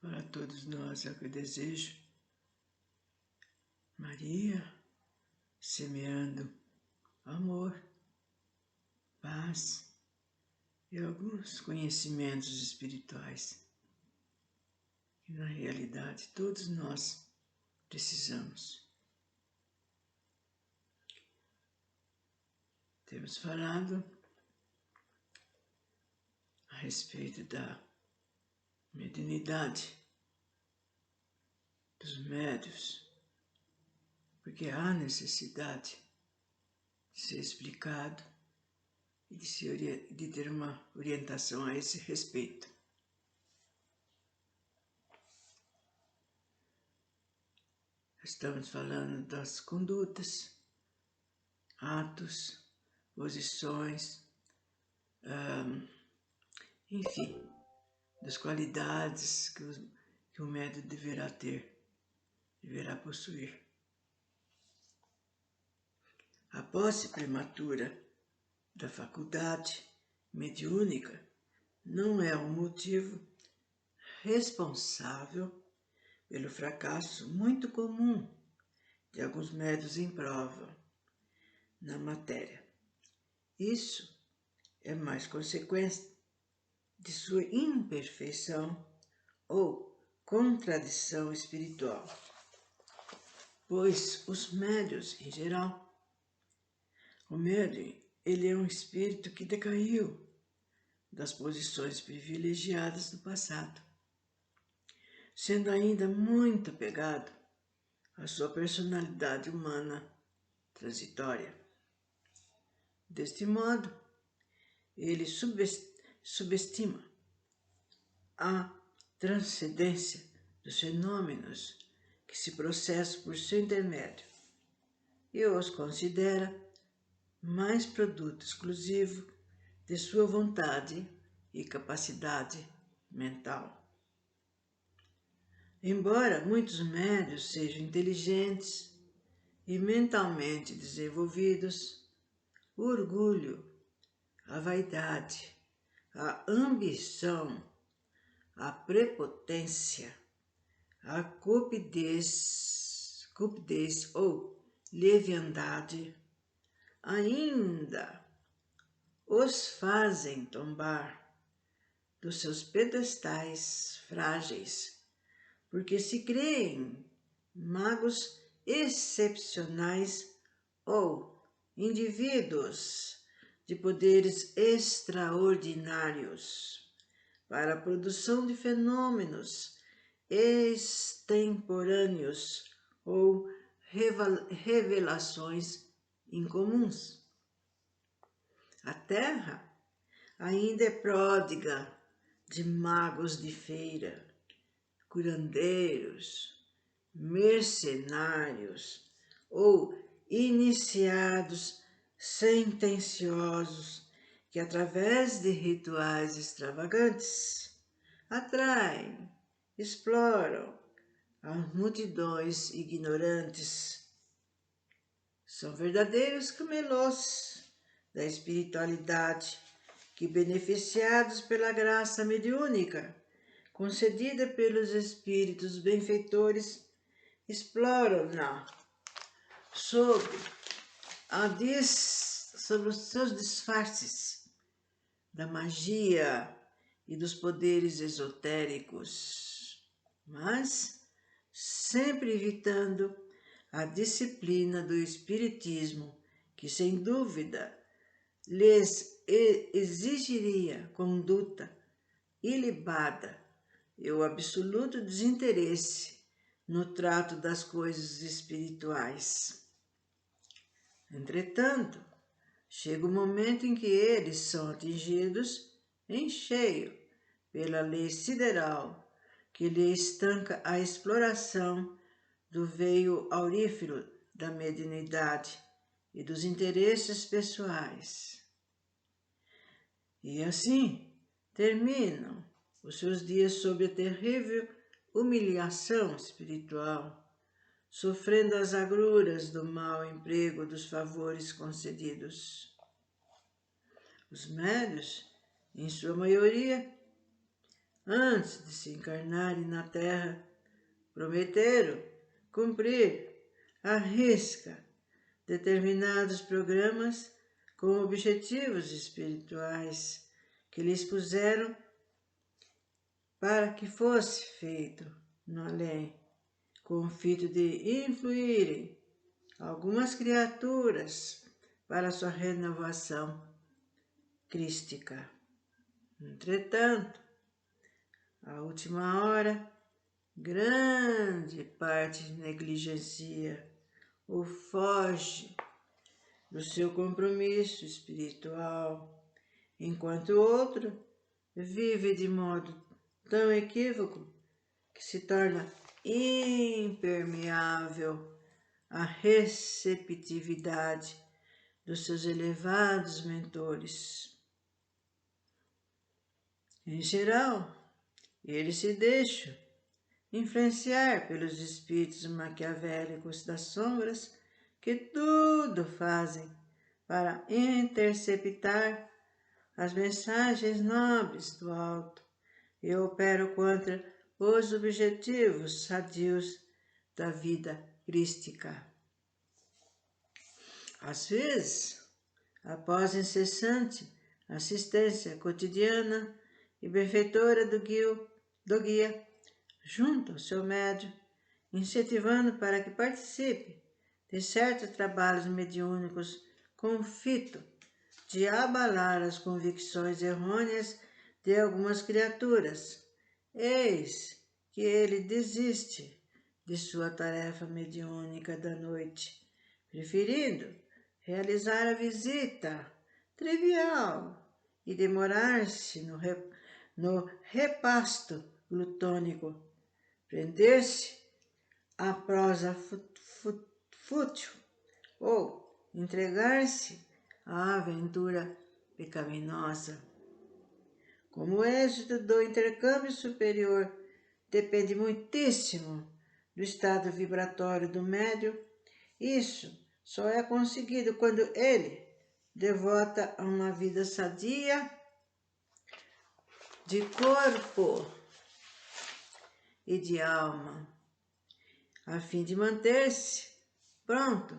Para todos nós é o que eu desejo. Maria, semeando amor, paz e alguns conhecimentos espirituais que na realidade todos nós precisamos. Temos falado a respeito da mediunidade dos médiuns, porque há necessidade de ser explicado e de ter uma orientação a esse respeito. Estamos falando das condutas, atos, posições, enfim, das qualidades que o médium deverá ter, deverá possuir. A posse prematura da faculdade mediúnica não é um motivo responsável pelo fracasso muito comum de alguns médiuns em prova na matéria. Isso é mais consequência de sua imperfeição ou contradição espiritual, pois os médiuns, em geral, o médium, ele é um espírito que decaiu das posições privilegiadas do passado, sendo ainda muito apegado à sua personalidade humana transitória. Deste modo, ele subestima a transcendência dos fenômenos que se processam por seu intermédio e os considera mais produto exclusivo de sua vontade e capacidade mental. Embora muitos médiuns sejam inteligentes e mentalmente desenvolvidos, o orgulho, a vaidade, a ambição, a prepotência, a cupidez ou leviandade ainda os fazem tombar dos seus pedestais frágeis, porque se creem magos excepcionais ou indivíduos de poderes extraordinários para a produção de fenômenos extemporâneos ou revelações incomuns. A Terra ainda é pródiga de magos de feira, curandeiros, mercenários ou iniciados sentenciosos que, através de rituais extravagantes, atraem, exploram as multidões ignorantes. São verdadeiros camelôs da espiritualidade que, beneficiados pela graça mediúnica concedida pelos espíritos benfeitores, exploram-na sobre os seus disfarces da magia e dos poderes esotéricos, mas sempre evitando a disciplina do espiritismo, que sem dúvida lhes exigiria conduta ilibada e o absoluto desinteresse no trato das coisas espirituais. Entretanto, chega o momento em que eles são atingidos em cheio pela lei sideral que lhe estanca a exploração do veio aurífero da mediunidade e dos interesses pessoais. E assim terminam os seus dias sob a terrível humilhação espiritual, sofrendo as agruras do mau emprego dos favores concedidos. Os médiuns, em sua maioria, antes de se encarnarem na Terra, prometeram cumprir à risca determinados programas com objetivos espirituais que lhes puseram para que fosse feito no além, com o fito de influírem algumas criaturas para sua renovação crística. Entretanto, à última hora, grande parte negligencia ou foge do seu compromisso espiritual, enquanto o outro vive de modo tão equívoco que se torna impermeável à receptividade dos seus elevados mentores. Em geral, eles se deixam influenciar pelos espíritos maquiavélicos das sombras que tudo fazem para interceptar as mensagens nobres do alto e operam contra os objetivos sadios da vida crística. Às vezes, após incessante assistência cotidiana e benfeitora do guia, junto ao seu médium, incentivando para que participe de certos trabalhos mediúnicos com o fito de abalar as convicções errôneas de algumas criaturas. Eis que ele desiste de sua tarefa mediúnica da noite, preferindo realizar a visita trivial e demorar-se no repasto glutônico, prender-se à prosa fútil ou entregar-se à aventura pecaminosa. Como o êxito do intercâmbio superior depende muitíssimo do estado vibratório do médium, isso só é conseguido quando ele devota a uma vida sadia de corpo e de alma, a fim de manter-se pronto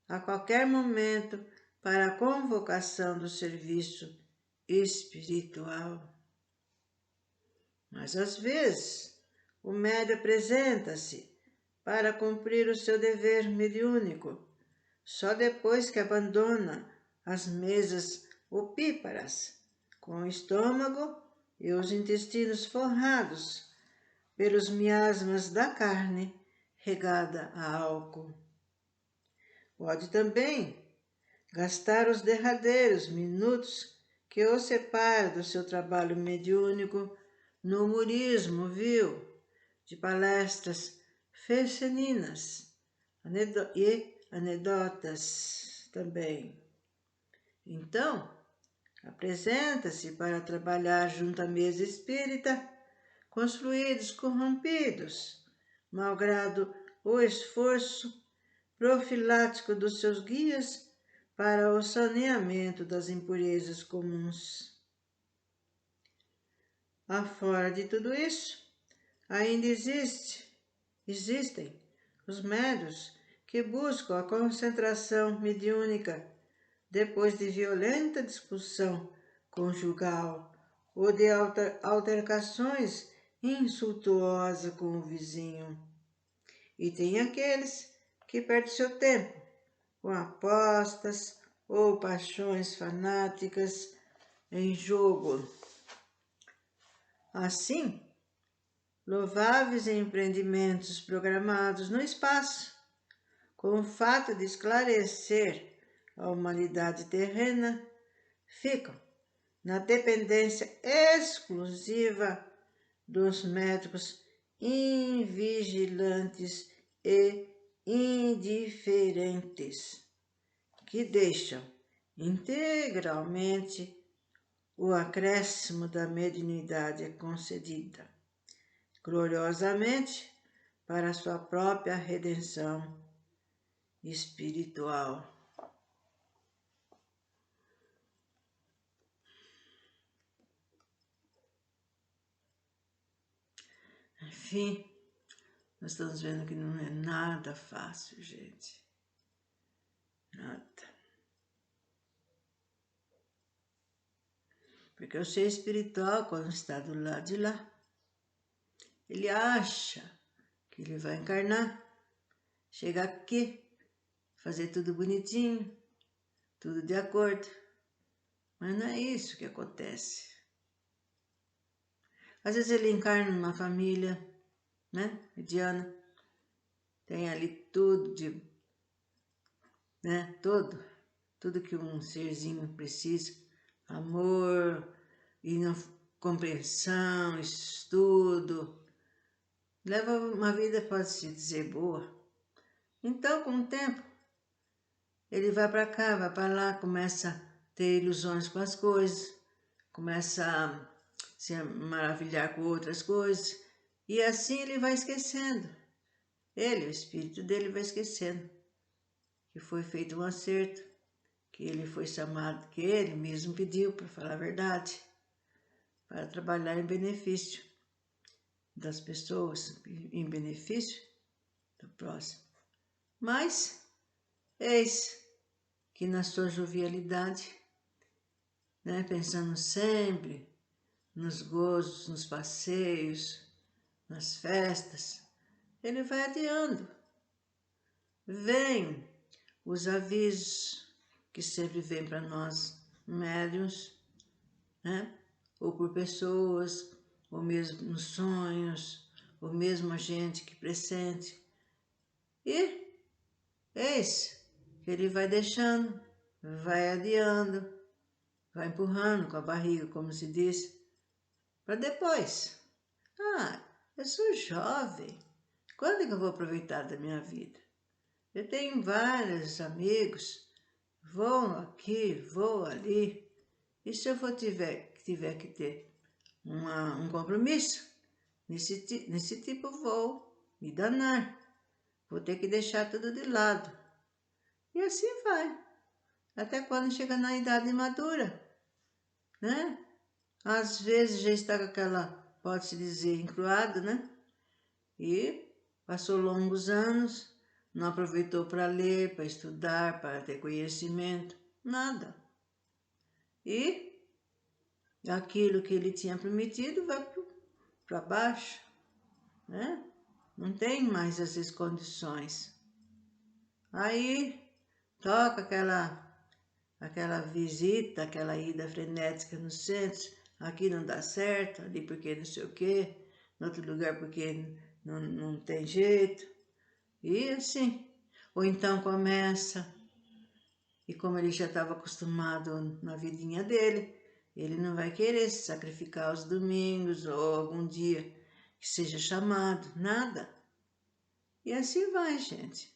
a qualquer momento para a convocação do serviço espiritual. Mas às vezes o médium apresenta-se para cumprir o seu dever mediúnico só depois que abandona as mesas opíparas, com o estômago e os intestinos forrados pelos miasmas da carne regada a álcool. Pode também gastar os derradeiros minutos que o separam do seu trabalho mediúnico no humorismo vil de palestras feseninas e anedotas também. Então, apresenta-se para trabalhar junto à mesa espírita com os fluidos corrompidos, malgrado o esforço profilático dos seus guias para o saneamento das impurezas comuns. Afora de tudo isso, ainda existem os médiuns que buscam a concentração mediúnica depois de violenta discussão conjugal ou de altercações insultuosas com o vizinho. E tem aqueles que perdem seu tempo com apostas ou paixões fanáticas em jogo. Assim, louváveis empreendimentos programados no espaço, com o fato de esclarecer a humanidade terrena, ficam na dependência exclusiva dos médicos invigilantes e indiferentes, que deixam integralmente o acréscimo da mediunidade concedida, gloriosamente, para sua própria redenção espiritual. Enfim, nós estamos vendo que não é nada fácil, gente. Nada. Porque o ser espiritual, quando está do lado de lá, ele acha que ele vai encarnar, chegar aqui, fazer tudo bonitinho, tudo de acordo. Mas não é isso que acontece. Às vezes ele encarna numa família, né, mediana, tem ali tudo de, né, tudo que um serzinho precisa, amor, compreensão, estudo, leva uma vida, pode-se dizer, boa. Então, com o tempo, ele vai para cá, vai para lá, começa a ter ilusões com as coisas, começa a se maravilhar com outras coisas, e assim ele vai esquecendo. Ele, o espírito dele, vai esquecendo que foi feito um acerto, que ele foi chamado, que ele mesmo pediu, para falar a verdade, para trabalhar em benefício das pessoas, em benefício do próximo. Mas, eis que na sua jovialidade, né, pensando sempre nos gozos, nos passeios, nas festas, ele vai adiando. Vem os avisos que sempre vêm para nós, médiuns, né? Ou por pessoas, ou mesmo nos sonhos, ou mesmo a gente que pressente. E eis que ele vai deixando, vai adiando, vai empurrando com a barriga, como se diz, para depois. Ah, eu sou jovem, quando é que eu vou aproveitar da minha vida? Eu tenho vários amigos, vou aqui, vou ali, e se eu tiver que ter um compromisso, nesse tipo vou me danar, vou ter que deixar tudo de lado. E assim vai, até quando chega na idade madura, né? Às vezes já está com aquela, pode-se dizer, encruado, né? E passou longos anos, não aproveitou para ler, para estudar, para ter conhecimento, nada. E aquilo que ele tinha prometido vai para baixo, né? Não tem mais essas condições. Aí toca aquela visita, aquela ida frenética no centro, aqui não dá certo, ali porque não sei o quê, em outro lugar porque não tem jeito, e assim. Ou então começa, e como ele já estava acostumado na vidinha dele, ele não vai querer se sacrificar aos domingos ou algum dia que seja chamado, nada. E assim vai, gente.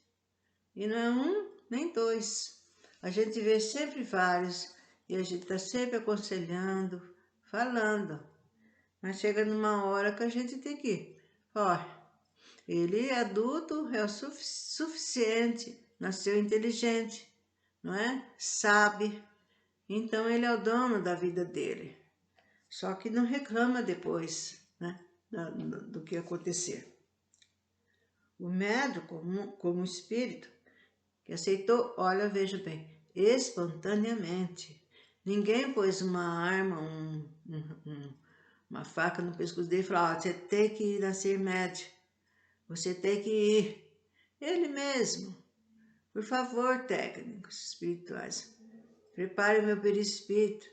E não é um nem dois. A gente vê sempre vários e a gente está sempre aconselhando, falando. Mas chega numa hora que a gente tem que, ó, ele é adulto, é o suficiente, nasceu inteligente, não é? Sabe. Então ele é o dono da vida dele. Só que não reclama depois, né, do que acontecer. O médico, como espírito, que aceitou, olha, veja bem, espontaneamente. Ninguém pôs uma arma, uma faca no pescoço dele e falou, você tem que nascer médico, você tem que ir. Ele mesmo. Por favor, técnicos espirituais, prepare o meu perispírito,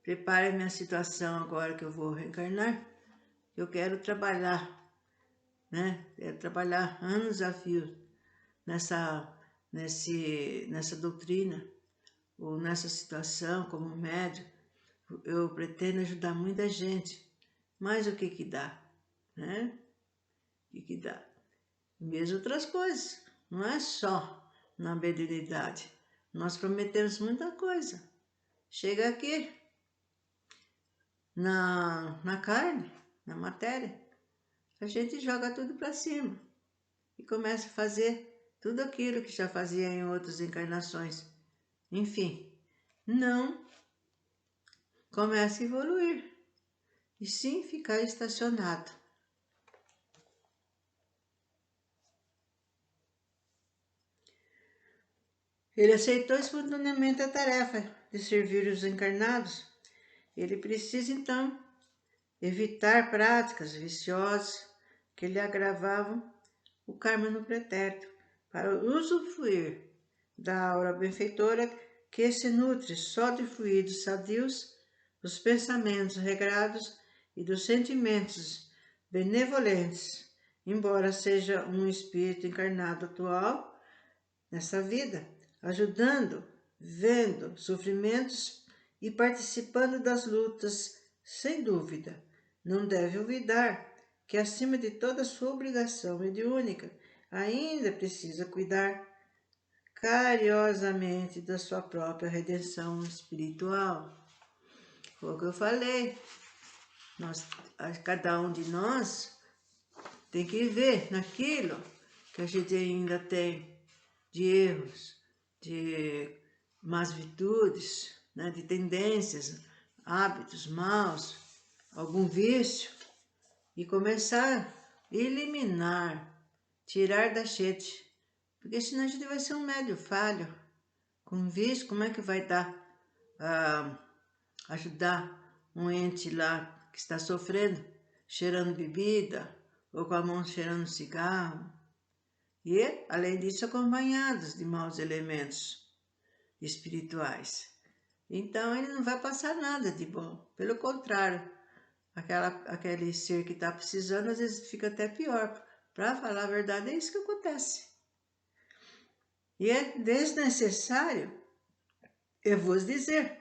prepare a minha situação agora que eu vou reencarnar. Eu quero trabalhar, né? Quero trabalhar anos a fio nessa doutrina, ou nessa situação como médico. Eu pretendo ajudar muita gente, mas o que que dá, né? O que dá? Mesmo outras coisas, não é só na mediunidade. Nós prometemos muita coisa. Chega aqui, na carne, na matéria, a gente joga tudo para cima e começa a fazer tudo aquilo que já fazia em outras encarnações. Enfim, não começa a evoluir, e sim ficar estacionado. Ele aceitou espontaneamente a tarefa de servir os encarnados. Ele precisa, então, evitar práticas viciosas que lhe agravavam o karma no pretérito, para usufruir da aura benfeitora que se nutre só de fluidos sadios, dos pensamentos regrados e dos sentimentos benevolentes, embora seja um espírito encarnado atual nessa vida, ajudando, vendo sofrimentos e participando das lutas, sem dúvida. Não deve olvidar que, acima de toda sua obrigação mediúnica, ainda precisa cuidar carinhosamente da sua própria redenção espiritual. Foi o que eu falei. Cada um de nós tem que ver naquilo que a gente ainda tem de erros, de más virtudes, né, de tendências, hábitos maus, algum vício, e começar a eliminar, tirar da gente, porque senão a gente vai ser um médio falho. Com vício, como é que vai dar, ajudar um ente lá que está sofrendo, cheirando bebida, ou com a mão cheirando cigarro? E, além disso, acompanhados de maus elementos espirituais. Então, ele não vai passar nada de bom. Pelo contrário, aquele ser que está precisando, às vezes fica até pior. Para falar a verdade, é isso que acontece. E é desnecessário, eu vou dizer,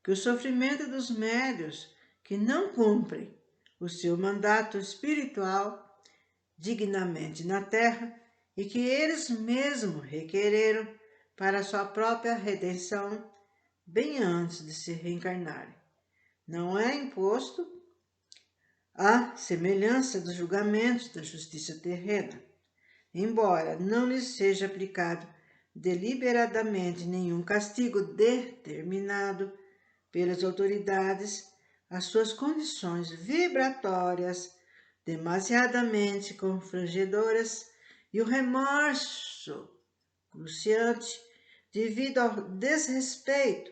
que o sofrimento dos médios que não cumprem o seu mandato espiritual dignamente na Terra e que eles mesmos requereram para sua própria redenção bem antes de se reencarnarem. Não é imposto à semelhança dos julgamentos da justiça terrena, embora não lhes seja aplicado deliberadamente nenhum castigo determinado pelas autoridades, as suas condições vibratórias demasiadamente confrangedoras e o remorso cruciante devido ao desrespeito,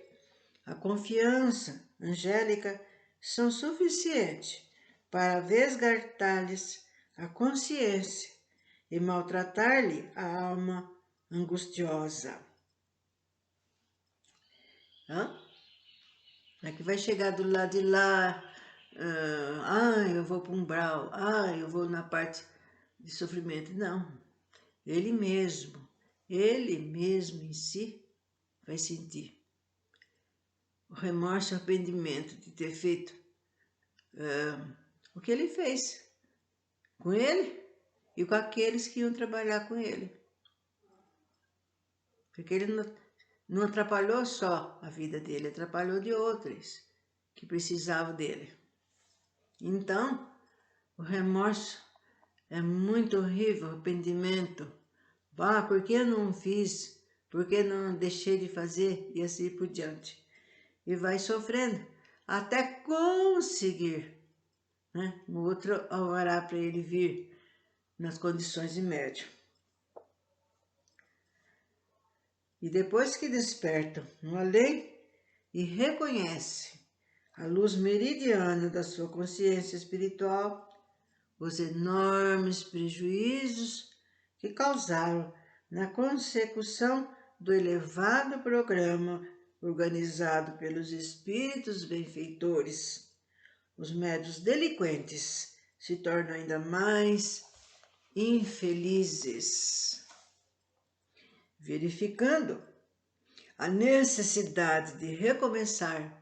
a confiança angélica são suficientes para vesgar-lhes a consciência e maltratar-lhe a alma angustiosa. É que vai chegar do lado de lá, eu vou para um umbral, eu vou na parte de sofrimento. Não, ele mesmo em si vai sentir o remorso e o arrependimento de ter feito o que ele fez com ele e com aqueles que iam trabalhar com ele. Porque ele não atrapalhou só a vida dele, atrapalhou de outros que precisavam dele. Então, o remorso é muito horrível, o arrependimento. Por que eu não fiz? Por que não deixei de fazer? E assim por diante. E vai sofrendo até conseguir, né, o outro orar para ele vir nas condições de médium. E depois que despertam no além e reconhece a luz meridiana da sua consciência espiritual, os enormes prejuízos que causaram na consecução do elevado programa organizado pelos espíritos benfeitores, os médios delinquentes se tornam ainda mais infelizes. Verificando a necessidade de recomeçar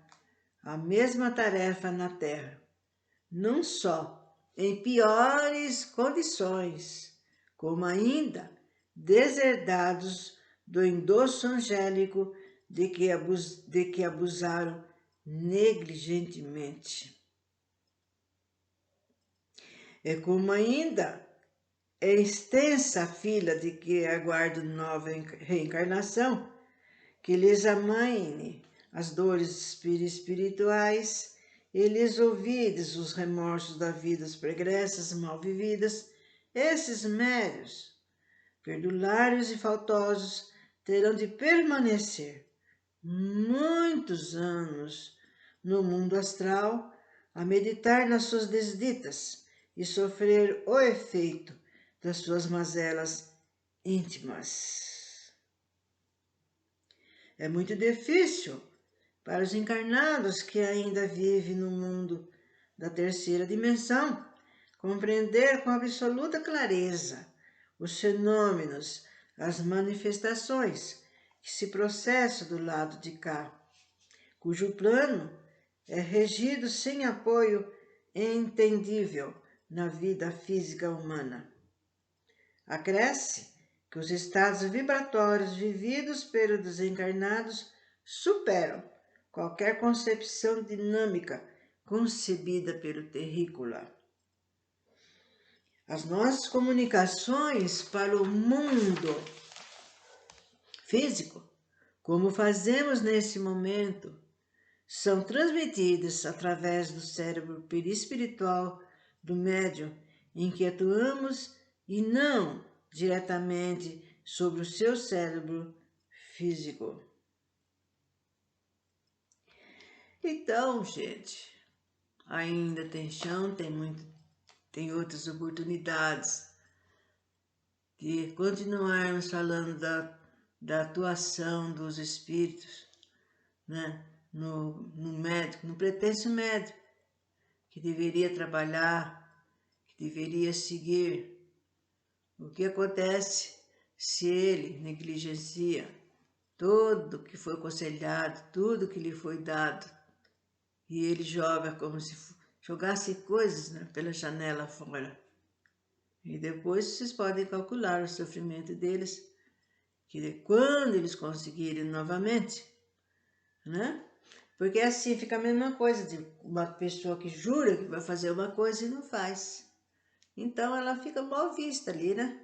a mesma tarefa na Terra, não só em piores condições, como ainda deserdados do endosso angélico de que abusaram negligentemente. É como ainda é extensa a fila de que aguardam nova reencarnação, que lhes amaine as dores espirituais e lhes ouvides os remorsos das vidas pregressas mal vividas, esses médios, perdulários e faltosos, terão de permanecer muitos anos no mundo astral a meditar nas suas desditas e sofrer o efeito das suas mazelas íntimas. É muito difícil para os encarnados que ainda vivem no mundo da terceira dimensão compreender com absoluta clareza os fenômenos, as manifestações que se processam do lado de cá, cujo plano é regido sem apoio entendível na vida física humana. Acresce que os estados vibratórios vividos pelos desencarnados superam qualquer concepção dinâmica concebida pelo terrícola. As nossas comunicações para o mundo físico, como fazemos nesse momento, são transmitidas através do cérebro perispiritual do médium em que atuamos e não diretamente sobre o seu cérebro físico. Então, gente, ainda tem chão, tem outras oportunidades de continuarmos falando da atuação dos espíritos, né? No médico, no pretenso médico, que deveria trabalhar, que deveria seguir. O que acontece se ele negligencia tudo que foi aconselhado, tudo que lhe foi dado, e ele joga como se jogasse coisas, né, pela janela fora. E depois vocês podem calcular o sofrimento deles, que quando eles conseguirem novamente, né? Porque assim fica a mesma coisa de uma pessoa que jura que vai fazer uma coisa e não faz. Então ela fica mal vista ali, né?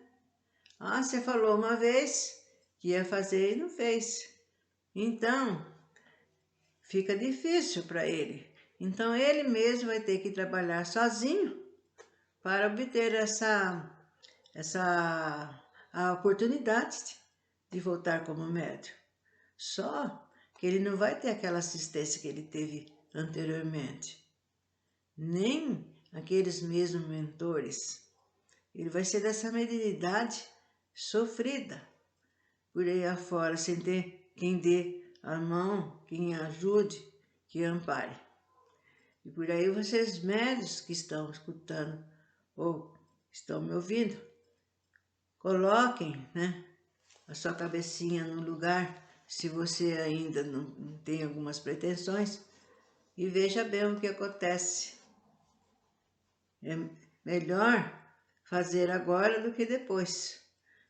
Ah, você falou uma vez que ia fazer e não fez. Então fica difícil para ele. Então ele mesmo vai ter que trabalhar sozinho para obter a oportunidade de voltar como médium. Só que ele não vai ter aquela assistência que ele teve anteriormente, nem aqueles mesmos mentores. Ele vai ser dessa mediunidade sofrida por aí afora, sem ter quem dê a mão, quem ajude, que ampare. E por aí vocês médios que estão escutando ou estão me ouvindo, coloquem, né, a sua cabecinha no lugar, se você ainda não tem algumas pretensões, e veja bem o que acontece. É melhor fazer agora do que depois,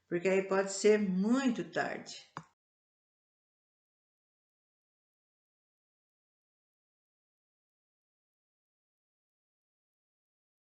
porque aí pode ser muito tarde.